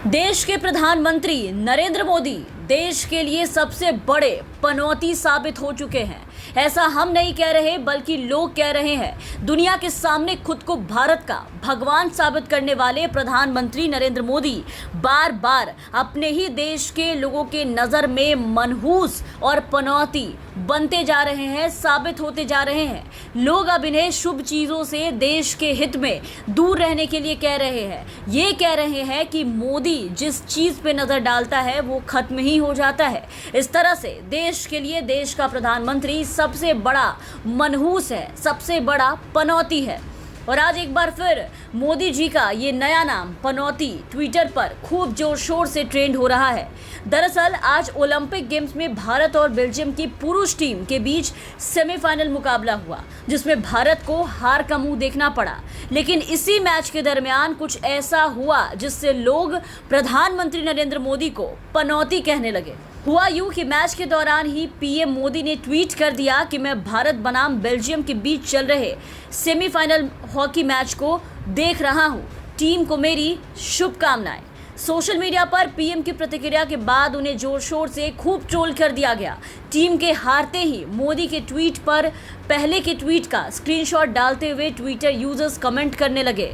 देश के प्रधानमंत्री नरेंद्र मोदी देश के लिए सबसे बड़े पनौती साबित हो चुके हैं। ऐसा हम नहीं कह रहे बल्कि लोग कह रहे हैं। दुनिया के सामने खुद को भारत का भगवान साबित करने वाले प्रधानमंत्री नरेंद्र मोदी बार बार अपने ही देश के लोगों के नज़र में मनहूस और पनौती बनते जा रहे हैं, साबित होते जा रहे हैं। लोग अब इन्हें शुभ चीज़ों से देश के हित में दूर रहने के लिए कह रहे हैं। ये कह रहे हैं कि मोदी जिस चीज़ पे नज़र डालता है वो खत्म ही हो जाता है। इस तरह से देश के लिए देश का प्रधानमंत्री सबसे बड़ा मनहूस है, सबसे बड़ा पनौती है। और आज एक बार फिर मोदी जी का ये नया नाम पनौती ट्विटर पर खूब जोर शोर से ट्रेंड हो रहा है। दरअसल आज ओलंपिक गेम्स में भारत और बेल्जियम की पुरुष टीम के बीच सेमीफाइनल मुकाबला हुआ, जिसमें भारत को हार का मुंह देखना पड़ा। लेकिन इसी मैच के दरमियान कुछ ऐसा हुआ जिससे लोग प्रधानमंत्री नरेंद्र मोदी को पनौती कहने लगे। हुआ यूं कि मैच के दौरान ही पीएम मोदी ने ट्वीट कर दिया कि मैं भारत बनाम बेल्जियम के बीच चल रहे सेमीफाइनल हॉकी मैच को देख रहा हूं। टीम को मेरी शुभकामनाएं। सोशल मीडिया पर पीएम की प्रतिक्रिया के बाद उन्हें जोर शोर से खूब ट्रोल कर दिया गया। टीम के हारते ही मोदी के ट्वीट पर पहले के ट्वीट का स्क्रीनशॉट डालते हुए ट्विटर यूजर्स कमेंट करने लगे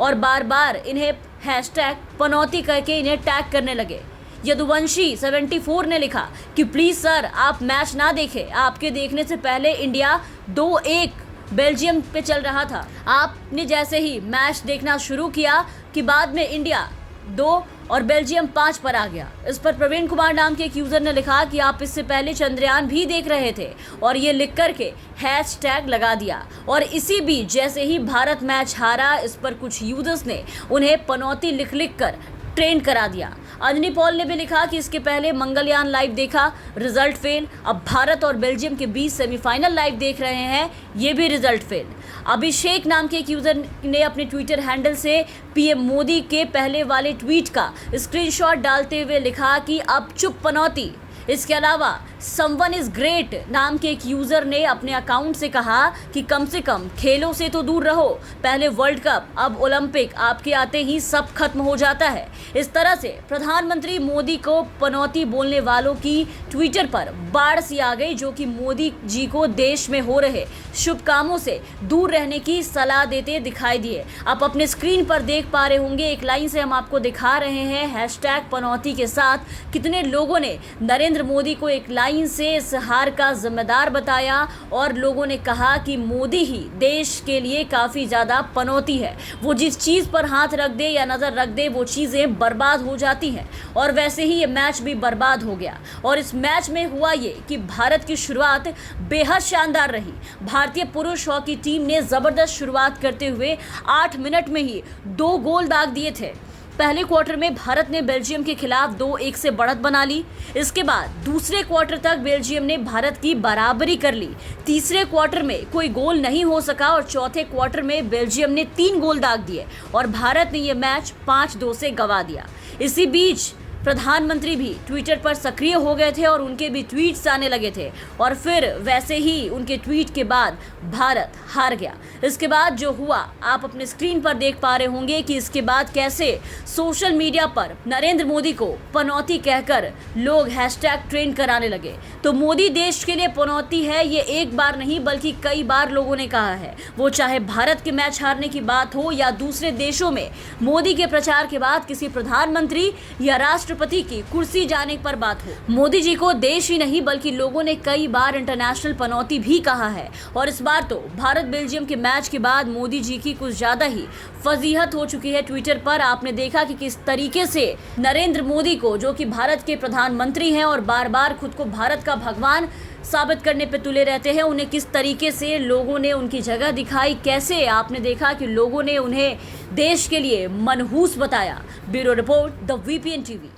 और बार बार इन्हें हैशटैग पनौती करके इन्हें टैग करने लगे। यदुवंशी 74 ने लिखा कि प्लीज़ सर आप मैच ना देखें, आपके देखने से पहले इंडिया 2-1 बेल्जियम पे चल रहा था। आपने जैसे ही मैच देखना शुरू किया कि बाद में इंडिया 2 और बेल्जियम 5 पर आ गया। इस पर प्रवीण कुमार नाम के एक यूज़र ने लिखा कि आप इससे पहले चंद्रयान भी देख रहे थे और ये लिख करके हैशटैग लगा दिया। और इसी बीच जैसे ही भारत मैच हारा, इस पर कुछ यूजर्स ने उन्हें पनौती लिख कर ट्रेंड करा दिया। अंजनी पॉल ने भी लिखा कि इसके पहले मंगलयान लाइव देखा, रिजल्ट फेल। अब भारत और बेल्जियम के बीच सेमीफाइनल लाइव देख रहे हैं, ये भी रिजल्ट फेल। अभिषेक नाम के एक यूजर ने अपने ट्विटर हैंडल से पीएम मोदी के पहले वाले ट्वीट का स्क्रीनशॉट डालते हुए लिखा कि अब चुप पनौती। इसके अलावा समवन इज ग्रेट नाम के एक यूज़र ने अपने अकाउंट से कहा कि कम से कम खेलों से तो दूर रहो, पहले वर्ल्ड कप अब ओलंपिक, आपके आते ही सब खत्म हो जाता है। इस तरह से प्रधानमंत्री मोदी को पनौती बोलने वालों की ट्विटर पर बाढ़ सी आ गई, जो कि मोदी जी को देश में हो रहे शुभ कामों से दूर रहने की सलाह देते दिखाई दिए। आप अपने स्क्रीन पर देख पा रहे होंगे, एक लाइन से हम आपको दिखा रहे हैं हैशटैग पनौती के साथ कितने लोगों ने नरेंद्र मोदी को एक लाइन से इस हार का जिम्मेदार बताया और लोगों ने कहा कि मोदी ही देश के लिए काफ़ी ज़्यादा पनौती है। वो जिस चीज़ पर हाथ रख दे या नज़र रख दे वो चीज़ें बर्बाद हो जाती हैं। और वैसे ही ये मैच भी बर्बाद हो गया। और इस मैच में हुआ ये कि भारत की शुरुआत बेहद शानदार रही। भारतीय पुरुष हॉकी टीम ने ज़बरदस्त शुरुआत करते हुए 8 मिनट में ही 2 गोल दाग दिए थे। पहले क्वार्टर में भारत ने बेल्जियम के खिलाफ 2-1 से बढ़त बना ली। इसके बाद दूसरे क्वार्टर तक बेल्जियम ने भारत की बराबरी कर ली। तीसरे क्वार्टर में कोई गोल नहीं हो सका और चौथे क्वार्टर में बेल्जियम ने 3 गोल दाग दिए और भारत ने यह मैच 5-2 से गंवा दिया। इसी बीच प्रधानमंत्री भी ट्विटर पर सक्रिय हो गए थे और उनके भी ट्वीट्स आने लगे थे और फिर वैसे ही उनके ट्वीट के बाद भारत हार गया। इसके बाद जो हुआ आप अपने स्क्रीन पर देख पा रहे होंगे कि इसके बाद कैसे सोशल मीडिया पर नरेंद्र मोदी को पनौती कहकर लोग हैशटैग ट्रेंड कराने लगे। तो मोदी देश के लिए पनौती है, ये एक बार नहीं बल्कि कई बार लोगों ने कहा है। वो चाहे भारत के मैच हारने की बात हो या दूसरे देशों में मोदी के प्रचार के बाद किसी प्रधानमंत्री या राष्ट्रपति की कुर्सी जाने पर बात हो, मोदी जी को देश ही नहीं बल्कि लोगों ने कई बार इंटरनेशनल पनौती भी कहा है। और इस बार तो भारत बेल्जियम के मैच के बाद मोदी जी की कुछ ज्यादा ही फजीहत हो चुकी है ट्विटर पर। आपने देखा कि किस तरीके से नरेंद्र मोदी को, जो कि भारत के प्रधानमंत्री हैं और बार बार खुद को भारत का भगवान साबित करने पे तुले रहते हैं, उन्हें किस तरीके से लोगों ने उनकी जगह दिखाई। कैसे आपने देखा कि लोगों ने उन्हें देश के लिए मनहूस बताया। Bureau report, the VPN TV.